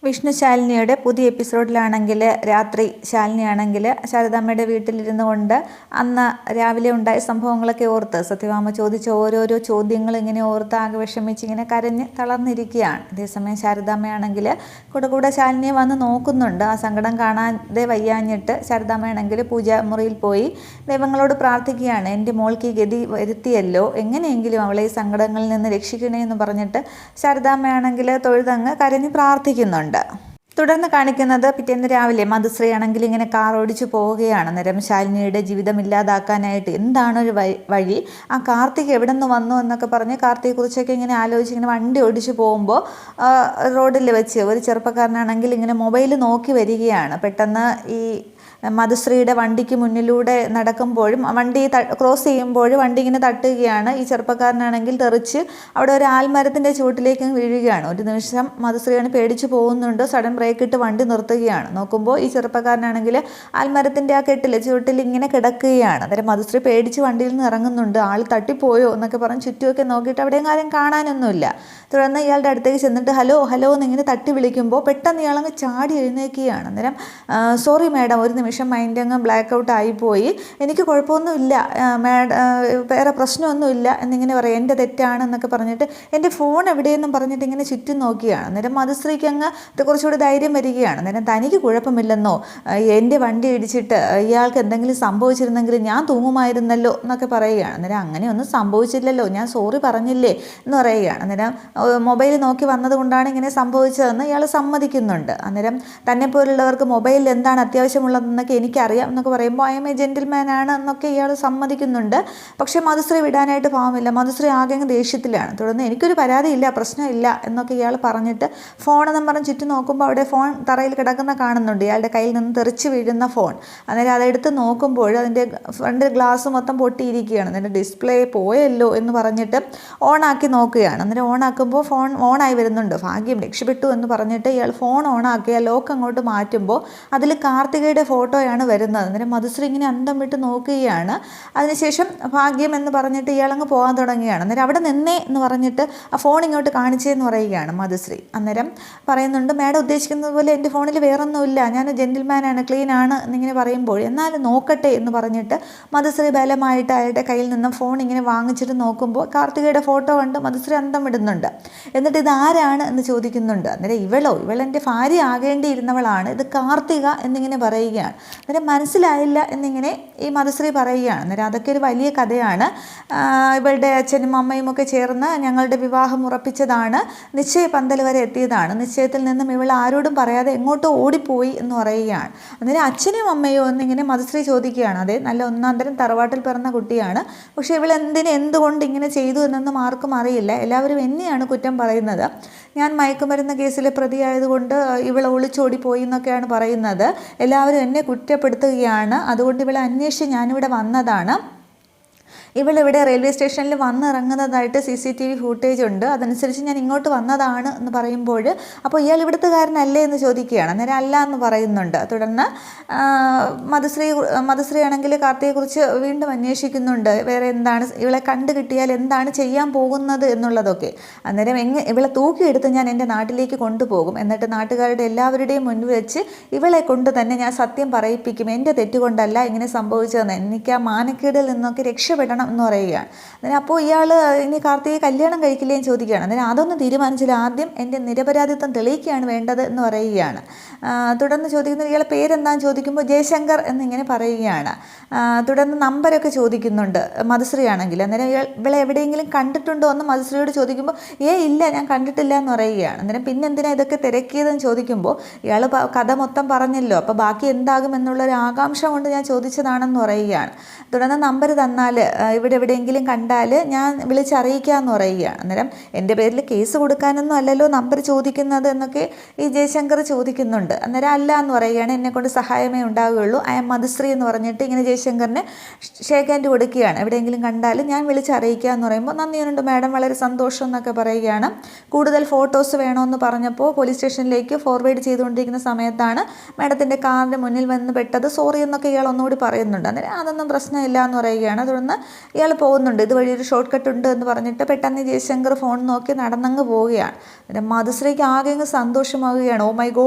വിഷ്ണു ശാലിനിയുടെ പുതിയ എപ്പിസോഡിലാണെങ്കിൽ രാത്രി ശാലിനിയാണെങ്കിൽ ശാരദാമ്മയുടെ വീട്ടിലിരുന്നു കൊണ്ട് അന്ന് രാവിലെ ഉണ്ടായ സംഭവങ്ങളൊക്കെ ഓർത്ത് സത്യഭാമ ചോദിച്ച ഓരോരോ ചോദ്യങ്ങൾ ഇങ്ങനെ ഓർത്ത് ആകെ വിഷമിച്ച് ഇങ്ങനെ കരഞ്ഞ് തളർന്നിരിക്കുകയാണ്. അതേസമയം ശാരദാമ്മയാണെങ്കിൽ കൂടെ ശാലിനിയെ വന്ന് നോക്കുന്നുണ്ട്. ആ സങ്കടം കാണാതെ വയ്യാഞ്ഞിട്ട് ശാരദാമ്മയാണെങ്കിൽ പൂജാമുറിയിൽ പോയി ദൈവങ്ങളോട് പ്രാർത്ഥിക്കുകയാണ്. എൻ്റെ മോൾക്ക് ഈ ഗതി വരുത്തിയല്ലോ, എങ്ങനെയെങ്കിലും അവളെ ഈ സങ്കടങ്ങളിൽ നിന്ന് രക്ഷിക്കണേ എന്ന് പറഞ്ഞിട്ട് ശാരദാമ്മയാണെങ്കിൽ തൊഴുതങ്ങ് കരഞ്ഞ് പ്രാർത്ഥിക്കുന്നുണ്ട്. തുടർന്ന് കാണിക്കുന്നത് പിറ്റേന്ന് രാവിലെ മധുശ്രീ ആണെങ്കിൽ ഇങ്ങനെ കാർ ഓടിച്ചു പോവുകയാണ്. അന്നേരം ശാലിനിയുടെ ജീവിതം ഇല്ലാതാക്കാനായിട്ട് എന്താണൊരു വഴി, ആ കാർത്തിക് എവിടെ നിന്ന് വന്നു എന്നൊക്കെ പറഞ്ഞ് കാർത്തികയെക്കുറിച്ചൊക്കെ ഇങ്ങനെ ആലോചിച്ച് ഇങ്ങനെ വണ്ടി ഓടിച്ചു പോകുമ്പോൾ റോഡിൽ വെച്ച് ഒരു ചെറുപ്പക്കാരനാണെങ്കിൽ ഇങ്ങനെ മൊബൈൽ നോക്കി വരികയാണ്. പെട്ടെന്ന് ഈ മധുശ്രീയുടെ വണ്ടിക്ക് മുന്നിലൂടെ നടക്കുമ്പോഴും വണ്ടി ക്രോസ് ചെയ്യുമ്പോഴും വണ്ടി ഇങ്ങനെ തട്ടുകയാണ്. ഈ ചെറുപ്പക്കാരനാണെങ്കിൽ തെറിച്ച് അവിടെ ഒരു ആൽമരത്തിൻ്റെ ചുവട്ടിലേക്ക് വീഴുകയാണ്. ഒരു നിമിഷം മധുശ്രീയാണ് പേടിച്ചു പോകുന്നുണ്ട്. സഡൻ ബ്രേക്ക് ഇട്ട് വണ്ടി നിർത്തുകയാണ്. നോക്കുമ്പോൾ ഈ ചെറുപ്പക്കാരനാണെങ്കിൽ ആൽമരത്തിൻ്റെ ആ കെട്ടിൽ ചുവട്ടിൽ ഇങ്ങനെ കിടക്കുകയാണ്. അന്നേരം മധുശ്രീ പേടിച്ച് വണ്ടിയിൽ നിന്ന് ഇറങ്ങുന്നുണ്ട്. ആൾ തട്ടിപ്പോയോ എന്നൊക്കെ പറഞ്ഞ് ചുറ്റുമൊക്കെ നോക്കിയിട്ട് അവിടെയും കാര്യം കാണാനൊന്നുമില്ല. തുടർന്ന് ഇയാളുടെ അടുത്തേക്ക് ചെന്നിട്ട് ഹലോ ഹലോ എന്നിങ്ങനെ തട്ടി വിളിക്കുമ്പോൾ പെട്ടെന്ന് ഇയാളങ്ങ് ചാടി എഴുന്നേൽക്കുകയാണ്. അന്നേരം സോറി മാഡം, ഒരു നിമിഷം മൈൻഡ് അങ്ങ് ബ്ലാക്ക് ഔട്ട് ആയിപ്പോയി, എനിക്ക് കുഴപ്പമൊന്നുമില്ല മാഡം, വേറെ പ്രശ്നമൊന്നുമില്ല എന്നിങ്ങനെ പറയാം, എൻ്റെ തെറ്റാണെന്നൊക്കെ പറഞ്ഞിട്ട് എൻ്റെ ഫോൺ എവിടെയെന്നും പറഞ്ഞിട്ട് ഇങ്ങനെ ചുറ്റും നോക്കിയാണ്. അന്നേരം മധുശ്രീക്ക് അങ്ങ് കുറച്ചുകൂടി ധൈര്യം വരികയാണ്. അന്നേരം തനിക്ക് കുഴപ്പമില്ലെന്നോ, എൻ്റെ വണ്ടി ഇടിച്ചിട്ട് ഇയാൾക്ക് എന്തെങ്കിലും സംഭവിച്ചിരുന്നെങ്കിൽ ഞാൻ തൂങ്ങുമായിരുന്നല്ലോ എന്നൊക്കെ പറയുകയാണ്. അന്നേരം അങ്ങനെയൊന്നും സംഭവിച്ചില്ലല്ലോ, ഞാൻ സോറി പറഞ്ഞില്ലേ എന്ന് പറയുകയാണ്. അന്നേരം മൊബൈൽ നോക്കി വന്നത് കൊണ്ടാണ് ഇങ്ങനെ സംഭവിച്ചതെന്ന് ഇയാൾ സമ്മതിക്കുന്നുണ്ട്. അന്നേരം തന്നെപ്പോലുള്ളവർക്ക് മൊബൈലിൽ എന്താണ് അത്യാവശ്യമുള്ളതെന്നൊക്കെ എനിക്കറിയാം എന്നൊക്കെ പറയുമ്പോൾ ഐ എം എ ജെൻറ്റിൽമാൻ ആണ് എന്നൊക്കെ ഇയാൾ സമ്മതിക്കുന്നുണ്ട്. പക്ഷേ മധുശ്രീ വിടാനായിട്ട് പാവമില്ല. മധുശ്രീ ആകെ ദേഷ്യത്തിലാണ്. തുടർന്ന് എനിക്കൊരു പരാതിയില്ല, പ്രശ്നമില്ല എന്നൊക്കെ ഇയാൾ പറഞ്ഞിട്ട് ഫോണെന്നും പറഞ്ഞ് ചുറ്റും നോക്കുമ്പോൾ അവിടെ ഫോൺ തറയിൽ കിടക്കുന്ന കാണുന്നുണ്ട്. ഇയാളുടെ കയ്യിൽ നിന്ന് തെറിച്ച് വീഴുന്ന ഫോൺ. അന്നേരം അതെടുത്ത് നോക്കുമ്പോൾ അതിൻ്റെ ഫ്രണ്ട് ഗ്ലാസ് മൊത്തം പൊട്ടിയിരിക്കുകയാണ്. അതിൻ്റെ ഡിസ്പ്ലേ പോയല്ലോ എന്ന് പറഞ്ഞിട്ട് ഓണാക്കി നോക്കുകയാണ്. അന്നേരം ഓണാക്കുമ്പോൾ ഫോൺ ഓണായി വരുന്നുണ്ട്. ഭാഗ്യം, രക്ഷപ്പെട്ടു എന്ന് പറഞ്ഞിട്ട് ഇയാൾ ഫോൺ ഓണാക്കി ലോക്ക് അങ്ങോട്ട് മാറ്റുമ്പോൾ അതിൽ കാർത്തികയുടെ ഫോട്ടോയാണ് വരുന്നത്. അന്നേരം മധുശ്രീ ഇങ്ങനെ അന്തം വിട്ട് നോക്കുകയാണ്. അതിനുശേഷം ഭാഗ്യം എന്ന് പറഞ്ഞിട്ട് ഇയാളങ്ങ് പോകാൻ തുടങ്ങുകയാണ്. അന്നേരം അവിടെ നിന്നേ എന്ന് പറഞ്ഞിട്ട് ആ ഫോൺ ഇങ്ങോട്ട് കാണിച്ചതെന്ന് പറയുകയാണ് മധുശ്രീ. അന്നേരം പറയുന്നുണ്ട് മാഡം ഉദ്ദേശിക്കുന്നത് പോലെ എൻ്റെ ഫോണിൽ വേറൊന്നുമില്ല, ഞാൻ ജെൻറ്റിൽമാനാണ്, ക്ലീൻ ആണ് എന്നിങ്ങനെ പറയുമ്പോൾ എന്നാലും നോക്കട്ടെ എന്ന് പറഞ്ഞിട്ട് മധുശ്രീ ബലമായിട്ട് അയാളുടെ കയ്യിൽ നിന്ന് ഫോൺ ഇങ്ങനെ വാങ്ങിച്ചിട്ട് നോക്കുമ്പോൾ കാർത്തികയുടെ ഫോട്ടോ കണ്ട് മധുശ്രീ അന്തം വിടുന്നുണ്ട്. എന്നിട്ട് ഇത് ആരാണ് എന്ന് ചോദിക്കുന്നുണ്ട്. അന്നേരം ഇവളെൻ്റെ ഭാര്യ ആകേണ്ടിയിരുന്നവളാണ്, ഇത് കാർത്തിക എന്നിങ്ങനെ പറയുകയാണ്. അന്നേരം മനസ്സിലായില്ല എന്നിങ്ങനെ ഈ മധുശ്രീ പറയുകയാണ്. അന്നേരം അതൊക്കെ ഒരു വലിയ കഥയാണ്. ഇവളുടെ അച്ഛനും അമ്മയും ഒക്കെ ചേർന്ന് ഞങ്ങളുടെ വിവാഹം ഉറപ്പിച്ചതാണ്, നിശ്ചയ പന്തൽ വരെ എത്തിയതാണ്, നിശ്ചയത്തിൽ നിന്നും ഇവൾ ആരോടും പറയാതെ എങ്ങോട്ടോ ഓടിപ്പോയി എന്ന് പറയുകയാണ്. അന്നേരം അച്ഛനും അമ്മയോ എന്നിങ്ങനെ മധുശ്രീ ചോദിക്കുകയാണ്. അതെ, നല്ല ഒന്നാം തരം തറവാട്ടിൽ പിറന്ന കുട്ടിയാണ്, പക്ഷേ ഇവൾ എന്തുകൊണ്ട് ഇങ്ങനെ ചെയ്തു എന്നൊന്നും ആർക്കും അറിയില്ല. എല്ലാവരും എന്നെയാണ് കുറ്റം പറയുന്നത്. ഞാൻ മയക്കുമരുന്ന് കേസിലെ പ്രതിയായതുകൊണ്ട് ഇവൾ ഒളിച്ചോടിപ്പോയി എന്നൊക്കെയാണ് പറയുന്നത്. എല്ലാവരും എന്നെ കുറ്റപ്പെടുത്തുകയാണ്. അതുകൊണ്ട് ഇവളെ അന്വേഷിച്ച് ഞാനിവിടെ വന്നതാണ്. ഇവളിവിടെ റെയിൽവേ സ്റ്റേഷനിൽ വന്നിറങ്ങുന്നതായിട്ട് CCTV ഫൂട്ടേജ് ഉണ്ട്, അതനുസരിച്ച് ഞാൻ ഇങ്ങോട്ട് വന്നതാണ് എന്ന് പറയുമ്പോൾ അപ്പോൾ ഇവിടുത്തുകാരനല്ലേ എന്ന് ചോദിക്കുകയാണ്. അന്നേരം അല്ല എന്ന് പറയുന്നുണ്ട്. തുടർന്ന് മധുശ്രീ ആണെങ്കിൽ കാർത്തികയെക്കുറിച്ച് വീണ്ടും അന്വേഷിക്കുന്നുണ്ട്. വേറെ എന്താണ് ഇവളെ കണ്ടു കിട്ടിയാൽ എന്താണ് ചെയ്യാൻ പോകുന്നത് എന്നുള്ളതൊക്കെ. അന്നേരം ഇവളെ തൂക്കിയെടുത്ത് ഞാൻ എൻ്റെ നാട്ടിലേക്ക് കൊണ്ടുപോകും, എന്നിട്ട് നാട്ടുകാരുടെ എല്ലാവരുടെയും മുന്നിൽ വെച്ച് ഇവളെ കൊണ്ട് തന്നെ ഞാൻ സത്യം പറയിപ്പിക്കും, എൻ്റെ തെറ്റുകൊണ്ടല്ല ഇങ്ങനെ സംഭവിച്ചതെന്ന്, എനിക്ക് ആ മാനക്കേടിൽ നിന്നൊക്കെ രക്ഷപ്പെടണം എന്ന് പറയുകയാണ്. അന്നേരം അപ്പോൾ ഇയാൾ ഇനി കാർത്തികയെ കല്യാണം കഴിക്കില്ലേന്ന് ചോദിക്കുകയാണ്. അന്നേരം അതൊന്നും തീരുമാനിച്ചില്ല, ആദ്യം എൻ്റെ നിരപരാധിത്വം തെളിയിക്കുകയാണ് വേണ്ടത് എന്ന് പറയുകയാണ്. തുടർന്ന് ചോദിക്കുന്നത് ഇയാളെ പേരെന്താണെന്ന് ചോദിക്കുമ്പോൾ ജയശങ്കർ എന്നിങ്ങനെ പറയുകയാണ്. തുടർന്ന് നമ്പരൊക്കെ ചോദിക്കുന്നുണ്ട് മധുശ്രീ ആണെങ്കിൽ. അന്നേരം ഇവളെ എവിടെയെങ്കിലും കണ്ടിട്ടുണ്ടോ എന്ന് മധുശ്രീയോട് ചോദിക്കുമ്പോൾ ഇല്ല, ഞാൻ കണ്ടിട്ടില്ല എന്ന് പറയുകയാണ്. അന്നേരം പിന്നെ എന്തിനാ ഇതൊക്കെ തിരക്കിയതെന്ന് ചോദിക്കുമ്പോൾ ഇയാൾ കഥ മൊത്തം പറഞ്ഞല്ലോ, അപ്പോൾ ബാക്കി എന്താകും എന്നുള്ളൊരു ആകാംക്ഷ കൊണ്ട് ഞാൻ ചോദിച്ചതാണെന്ന് പറയുകയാണ്. തുടർന്ന് നമ്പർ തന്നാൽ ഇവിടെ എവിടെയെങ്കിലും കണ്ടാൽ ഞാൻ വിളിച്ചറിയിക്കാമെന്ന് പറയുകയാണ്. അന്നേരം എൻ്റെ പേരിൽ കേസ് കൊടുക്കാനൊന്നും അല്ലല്ലോ നമ്പർ ചോദിക്കുന്നത് എന്നൊക്കെ ഈ ജയശങ്കർ ചോദിക്കുന്നുണ്ട്. അന്നേരം അല്ല എന്ന് പറയുകയാണ്, എന്നെക്കൊണ്ട് സഹായമേ ഉണ്ടാവുകയുള്ളൂ, ഐ എം മധുശ്രീ എന്ന് പറഞ്ഞിട്ട് ഇങ്ങനെ ജയശങ്കറിന് ഷേക്ക് ഹാൻഡ് കൊടുക്കുകയാണ്. എവിടെയെങ്കിലും കണ്ടാൽ ഞാൻ വിളിച്ചറിയിക്കുക എന്ന് പറയുമ്പോൾ നന്ദിയുണ്ട് മാഡം, വളരെ സന്തോഷം എന്നൊക്കെ പറയുകയാണ്. കൂടുതൽ ഫോട്ടോസ് വേണമെന്ന് പറഞ്ഞപ്പോൾ പോലീസ് സ്റ്റേഷനിലേക്ക് ഫോർവേഡ് ചെയ്തുകൊണ്ടിരിക്കുന്ന സമയത്താണ് മാഡത്തിൻ്റെ കാറിൻ്റെ മുന്നിൽ വന്ന് പെട്ടത്, സോറി എന്നൊക്കെ ഇയാൾ ഒന്നുകൂടി പറയുന്നുണ്ട്. അന്നേരം അതൊന്നും പ്രശ്നമില്ല എന്ന് പറയുകയാണ്. തുടർന്ന് ഇയാൾ പോകുന്നുണ്ട്, ഇതുവഴി ഒരു ഷോർട്ട് കട്ട് ഉണ്ട് എന്ന് പറഞ്ഞിട്ട് പെട്ടെന്ന് ജയശങ്കർ ഫോൺ നോക്കി നടന്നങ്ങ് പോവുകയാണ്. അന്നേരം മധുശ്രീക്ക് ആകെ അങ്ങ് സന്തോഷമാവുകയാണ്. ഓ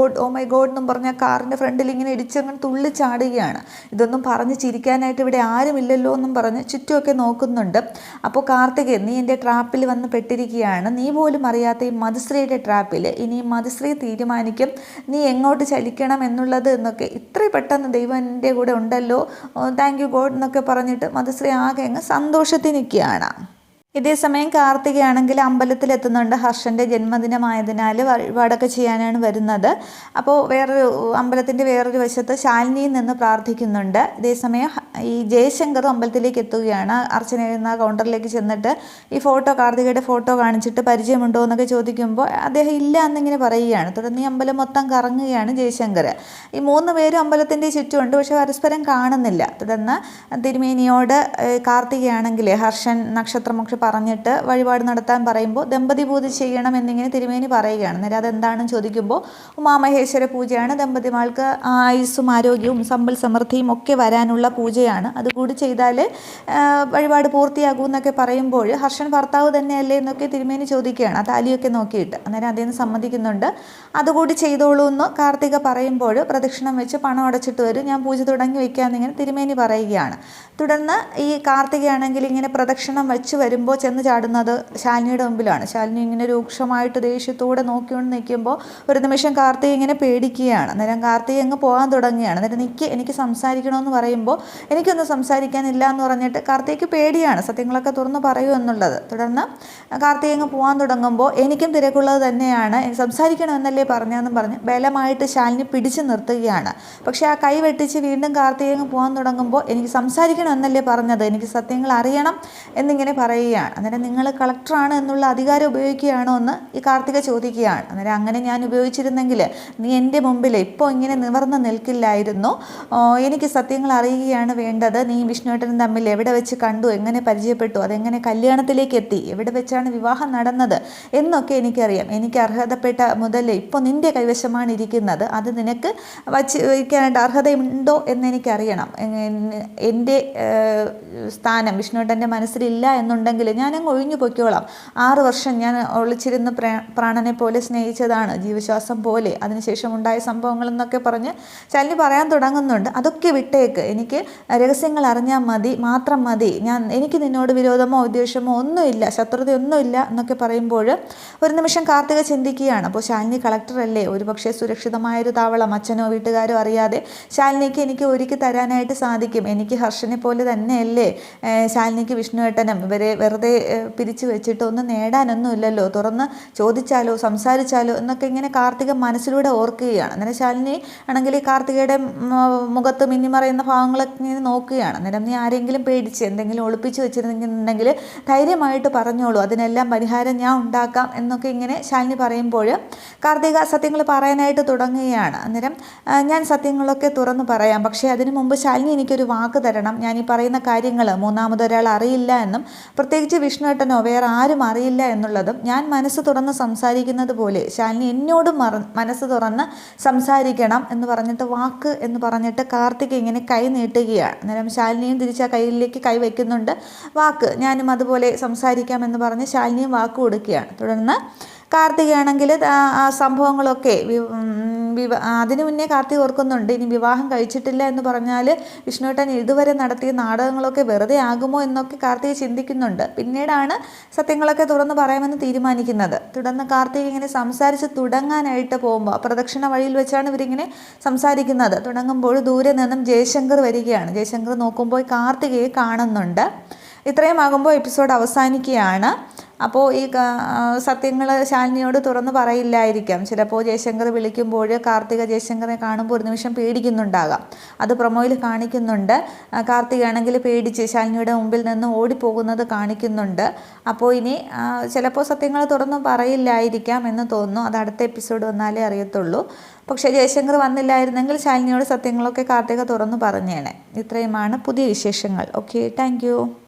മൈ ഗോഡ് എന്നും പറഞ്ഞാൽ കാറിൻ്റെ ഫ്രണ്ടിൽ ഇങ്ങനെ ഇടിച്ചങ്ങനെ തുള്ളിച്ചാടുകയാണ്. ഇതൊന്നും പറഞ്ഞ് ചിരിക്കാനായിട്ട് ഇവിടെ ആരുമില്ലല്ലോ എന്നും പറഞ്ഞ് ചുറ്റുമൊക്കെ നോക്കുന്നുണ്ട്. അപ്പോൾ കാർത്തികേയൻ, നീ എൻ്റെ ട്രാപ്പിൽ വന്ന് പെട്ടിരിക്കുകയാണ്, നീ പോലും അറിയാത്ത ഈ മധുശ്രീയുടെ ട്രാപ്പിൽ. ഇനി മധുശ്രീ തീരുമാനിക്കും നീ എങ്ങോട്ട് ചലിക്കണം എന്നുള്ളത് എന്നൊക്കെ. ഇത്രയും പെട്ടെന്ന് ദൈവം എൻ്റെ കൂടെ ഉണ്ടല്ലോ, താങ്ക് യു ഗോഡ് എന്നൊക്കെ പറഞ്ഞിട്ട് മധുശ്രീ ആകെ അങ്ങ് സന്തോഷത്തിൽ നിൽക്കുകയാണ്. ഇതേസമയം കാർത്തികയാണെങ്കിൽ അമ്പലത്തിലെത്തുന്നുണ്ട്. ഹർഷൻ്റെ ജന്മദിനമായതിനാൽ വഴിപാടൊക്കെ ചെയ്യാനാണ് വരുന്നത്. അപ്പോൾ അമ്പലത്തിൻ്റെ വേറൊരു വശത്ത് ശാലിനിയിൽ നിന്ന് പ്രാർത്ഥിക്കുന്നുണ്ട്. ഇതേസമയം ഈ ജയശങ്കറും അമ്പലത്തിലേക്ക് എത്തുകയാണ്. അർച്ചന എന്ന കൗണ്ടറിലേക്ക് ചെന്നിട്ട് ഈ കാർത്തികയുടെ ഫോട്ടോ കാണിച്ചിട്ട് പരിചയമുണ്ടോ എന്നൊക്കെ ചോദിക്കുമ്പോൾ അദ്ദേഹം ഇല്ല എന്നിങ്ങനെ പറയുകയാണ്. തുടർന്ന് ഈ അമ്പലം മൊത്തം കറങ്ങുകയാണ് ജയശങ്കർ. ഈ 3 പേരും അമ്പലത്തിൻ്റെ ചുറ്റുമുണ്ട്, പക്ഷെ പരസ്പരം കാണുന്നില്ല. തുടർന്ന് തിരുമേനിയോട് കാർത്തികയാണെങ്കിൽ ഹർഷൻ നക്ഷത്രമൊക്കെ പറഞ്ഞിട്ട് വഴിപാട് നടത്താൻ പറയുമ്പോൾ ദമ്പതി പൂജ ചെയ്യണം എന്നിങ്ങനെ തിരുമേനി പറയുകയാണ്. അന്നേരം അതെന്താണെന്ന് ചോദിക്കുമ്പോൾ ഉമാമഹേശ്വര പൂജയാണ്, ദമ്പതിമാർക്ക് ആയുസ്സും ആരോഗ്യവും സമ്പൽ സമൃദ്ധിയും ഒക്കെ വരാനുള്ള പൂജയാണ്, അതുകൂടി ചെയ്താൽ വഴിപാട് പൂർത്തിയാകൂ എന്നൊക്കെ പറയുമ്പോൾ ഹർഷൻ ഭർത്താവ് തന്നെയല്ലേ എന്നൊക്കെ തിരുമേനി ചോദിക്കുകയാണ്, ആ താലിയൊക്കെ നോക്കിയിട്ട്. അന്നേരം അദ്ദേഹം സമ്മതിക്കുന്നുണ്ട്. അതുകൂടി ചെയ്തോളൂ എന്ന് കാർത്തിക പറയുമ്പോൾ പ്രദക്ഷിണം വെച്ച് പണം അടച്ചിട്ട് വരും, ഞാൻ പൂജ തുടങ്ങി വയ്ക്കാമെന്നിങ്ങനെ തിരുമേനി പറയുകയാണ്. തുടർന്ന് ഈ കാർത്തികയാണെങ്കിൽ ഇങ്ങനെ പ്രദക്ഷിണം വെച്ച് വരുമ്പോൾ ചെന്ന് ചാടുന്നത് ശാലിനിയുടെ മുമ്പിലാണ്. ശാലിനി ഇങ്ങനെ രൂക്ഷമായിട്ട് ദേഷ്യത്തോടെ നോക്കിക്കൊണ്ട് നിൽക്കുമ്പോൾ ഒരു നിമിഷം കാർത്തിക ഇങ്ങനെ പേടിക്കുകയാണ്. അന്നേരം കാർത്തിക അങ്ങ് പോകാൻ തുടങ്ങുകയാണ്. അന്നേരം എനിക്ക് സംസാരിക്കണമെന്ന് പറയുമ്പോൾ എനിക്കൊന്നും സംസാരിക്കാനില്ല എന്ന് പറഞ്ഞിട്ട് കാർത്തികയ്ക്ക് പേടിയാണ്, സത്യങ്ങളൊക്കെ തുറന്ന് പറയൂ എന്നുള്ളത്. തുടർന്ന് കാർത്തിക അങ്ങ് പോകാൻ തുടങ്ങുമ്പോൾ എനിക്കും തിരക്കുള്ളത് തന്നെയാണ്, സംസാരിക്കണമെന്നല്ലേ പറഞ്ഞതെന്നും പറഞ്ഞ് ബലമായിട്ട് ശാലിനി പിടിച്ചു നിർത്തുകയാണ്. പക്ഷേ ആ കൈ വെട്ടിച്ച് വീണ്ടും കാർത്തിക അങ്ങ് പോകാൻ തുടങ്ങുമ്പോൾ എനിക്ക് സംസാരിക്കണമെന്നല്ലേ പറഞ്ഞത്, എനിക്ക് സത്യങ്ങൾ അറിയണം എന്നിങ്ങനെ പറയുകയാണ്. അന്നേരം നിങ്ങൾ കളക്ടറാണ് എന്നുള്ള അധികാരം ഉപയോഗിക്കുകയാണോ എന്ന് ഈ കാർത്തിക ചോദിക്കുകയാണ്. അന്നേരം അങ്ങനെ ഞാൻ ഉപയോഗിച്ചിരുന്നെങ്കിൽ നീ എൻ്റെ മുമ്പിൽ ഇപ്പോൾ ഇങ്ങനെ നിവർന്ന് നിൽക്കില്ലായിരുന്നു, എനിക്ക് സത്യങ്ങൾ അറിയുകയാണ് വേണ്ടത്. നീ വിഷ്ണുവേട്ടനും തമ്മിൽ എവിടെ വെച്ച് കണ്ടു, എങ്ങനെ പരിചയപ്പെട്ടു, അതെങ്ങനെ കല്യാണത്തിലേക്ക് എത്തി, എവിടെ വെച്ചാണ് വിവാഹം നടന്നത് എന്നൊക്കെ എനിക്കറിയാം. എനിക്ക് അർഹതപ്പെട്ട മുതൽ ഇപ്പോൾ നിൻ്റെ കൈവശമാണ് ഇരിക്കുന്നത്, അത് നിനക്ക് വയ്ക്കാനായിട്ട് അർഹതയുണ്ടോ എന്നെനിക്കറിയണം. എൻ്റെ സ്ഥാനം വിഷ്ണുവേട്ടൻ്റെ മനസ്സിലില്ല എന്നുണ്ടെങ്കിൽ ഞാനങ്ങ് ഒഴിഞ്ഞു പൊയ്ക്കോളാം. 6 വർഷം ഞാൻ ഒളിച്ചിരുന്ന് പ്രാണനെ പോലെ സ്നേഹിച്ചതാണ്, ജീവശ്വാസം പോലെ, അതിനുശേഷം ഉണ്ടായ സംഭവങ്ങൾ എന്നൊക്കെ പറഞ്ഞ് ശാലിനി പറയാൻ തുടങ്ങുന്നുണ്ട്. അതൊക്കെ വിട്ടേക്ക്, എനിക്ക് രഹസ്യങ്ങൾ അറിഞ്ഞാൽ മാത്രം മതി, എനിക്ക് നിന്നോട് വിരോധമോ വിദ്വേഷമോ ഒന്നുമില്ല, ശത്രുതയൊന്നുമില്ല എന്നൊക്കെ പറയുമ്പോൾ ഒരു നിമിഷം കാർത്തിക ചിന്തിക്കുകയാണ്. അപ്പോൾ ശാലിനി കളക്ടറല്ലേ, ഒരുപക്ഷെ സുരക്ഷിതമായൊരു താവളം അച്ഛനോ വീട്ടുകാരോ അറിയാതെ ശാലിനിക്ക് എനിക്ക് ഒരുക്കി തരാനായിട്ട് സാധിക്കും. എനിക്ക് ഹർഷനെ പോലെ തന്നെയല്ലേ ശാലിനിക്ക് വിഷ്ണുവേട്ടനും, ഇവരെ വെറുതെ പിരിച്ചു വെച്ചിട്ട് ഒന്നും നേടാനൊന്നുമില്ലല്ലോ, തുറന്ന് ചോദിച്ചാലോ സംസാരിച്ചാലോ എന്നൊക്കെ ഇങ്ങനെ കാർത്തിക മനസ്സിലൂടെ ഓർക്കുകയാണ്. അന്നേരം ശാലിനി ആണെങ്കിൽ ഈ കാർത്തികയുടെ മുഖത്ത് മിന്നിമറയുന്ന ഭാഗങ്ങളൊക്കെ ഇങ്ങനെ നോക്കുകയാണ്. അന്നേരം നീ ആരെങ്കിലും പേടിച്ച് എന്തെങ്കിലും ഒളിപ്പിച്ച് വെച്ചിരുന്നെങ്കിൽ ധൈര്യമായിട്ട് പറഞ്ഞോളൂ, അതിനെല്ലാം പരിഹാരം ഞാൻ ഉണ്ടാക്കാം എന്നൊക്കെ ഇങ്ങനെ ശാലിനി പറയുമ്പോൾ കാർത്തിക സത്യങ്ങൾ പറയാനായിട്ട് തുടങ്ങുകയാണ്. അന്നേരം ഞാൻ സത്യങ്ങളൊക്കെ തുറന്ന് പറയാം, പക്ഷേ അതിനു മുമ്പ് ശാലിനി എനിക്കൊരു വാക്ക് തരണം, ഞാൻ ഈ പറയുന്ന കാര്യങ്ങൾ മൂന്നാമതൊരാൾ അറിയില്ല എന്നും പ്രത്യേകിച്ച് വിഷ്ണുവേട്ടനോ വേറെ ആരും അറിയില്ല എന്നുള്ളതും ഞാൻ മനസ്സ് തുറന്ന് സംസാരിക്കുന്നത് പോലെ ശാലിനി എന്നോടും മനസ്സ് തുറന്ന് സംസാരിക്കണം എന്ന് പറഞ്ഞിട്ട് വാക്ക് എന്ന് പറഞ്ഞിട്ട് കാർത്തിക ഇങ്ങനെ കൈ നീട്ടുകയാണ്. അന്നേരം ശാലിനിയും തിരിച്ച് ആ കയ്യിലേക്ക് കൈ വയ്ക്കുന്നുണ്ട്. വാക്ക്, ഞാനും അതുപോലെ സംസാരിക്കാം എന്ന് പറഞ്ഞ് ശാലിനിയും വാക്ക് കൊടുക്കുകയാണ്. തുടർന്ന് കാർത്തികയാണെങ്കിൽ ആ സംഭവങ്ങളൊക്കെ അതിനു മുന്നേ കാർത്തിക ഓർക്കുന്നുണ്ട്, ഇനി വിവാഹം കഴിച്ചിട്ടില്ല എന്ന് പറഞ്ഞാൽ വിഷ്ണുവേട്ടൻ ഇതുവരെ നടത്തിയ നാടകങ്ങളൊക്കെ വെറുതെ ആകുമോ എന്നൊക്കെ കാർത്തിക ചിന്തിക്കുന്നുണ്ട്. പിന്നീടാണ് സത്യങ്ങളൊക്കെ തുറന്ന് പറയാമെന്ന് തീരുമാനിക്കുന്നത്. തുടർന്ന് കാർത്തിക ഇങ്ങനെ സംസാരിച്ച് തുടങ്ങാനായിട്ട് പോകുമ്പോൾ പ്രദക്ഷിണ വഴിയിൽ വെച്ചാണ് ഇവരിങ്ങനെ സംസാരിക്കുന്നത്. തുടങ്ങുമ്പോൾ ദൂരെ നിന്നും ജയശങ്കർ വരികയാണ്. ജയശങ്കർ നോക്കുമ്പോൾ കാർത്തികയെ കാണുന്നുണ്ട്. ഇത്രയും ആകുമ്പോൾ എപ്പിസോഡ് അവസാനിക്കുകയാണ്. അപ്പോൾ ഈ സത്യങ്ങൾ ശാലിനിയോട് തുറന്ന് പറയില്ലായിരിക്കാം. ചിലപ്പോൾ ജയശങ്കർ വിളിക്കുമ്പോൾ കാർത്തിക ജയശങ്കറിനെ കാണുമ്പോൾ ഒരു നിമിഷം പേടിക്കുന്നുണ്ടാകാം. അത് പ്രൊമോയിൽ കാണിക്കുന്നുണ്ട്. കാർത്തികയാണെങ്കിൽ പേടിച്ച് ശാലിനിയുടെ മുമ്പിൽ നിന്ന് ഓടിപ്പോകുന്നത് കാണിക്കുന്നുണ്ട്. അപ്പോൾ ഇനി ചിലപ്പോൾ സത്യങ്ങൾ തുറന്ന് പറയില്ലായിരിക്കാം എന്ന് തോന്നുന്നു. അത് അടുത്ത എപ്പിസോഡ് വന്നാലേ അറിയത്തുള്ളൂ. പക്ഷേ ജയശങ്കർ വന്നില്ലായിരുന്നെങ്കിൽ ശാലിനിയോട് സത്യങ്ങളൊക്കെ കാർത്തിക തുറന്ന് പറഞ്ഞേനെ. ഇത്രയുമാണ് പുതിയ വിശേഷങ്ങൾ. Okay, thank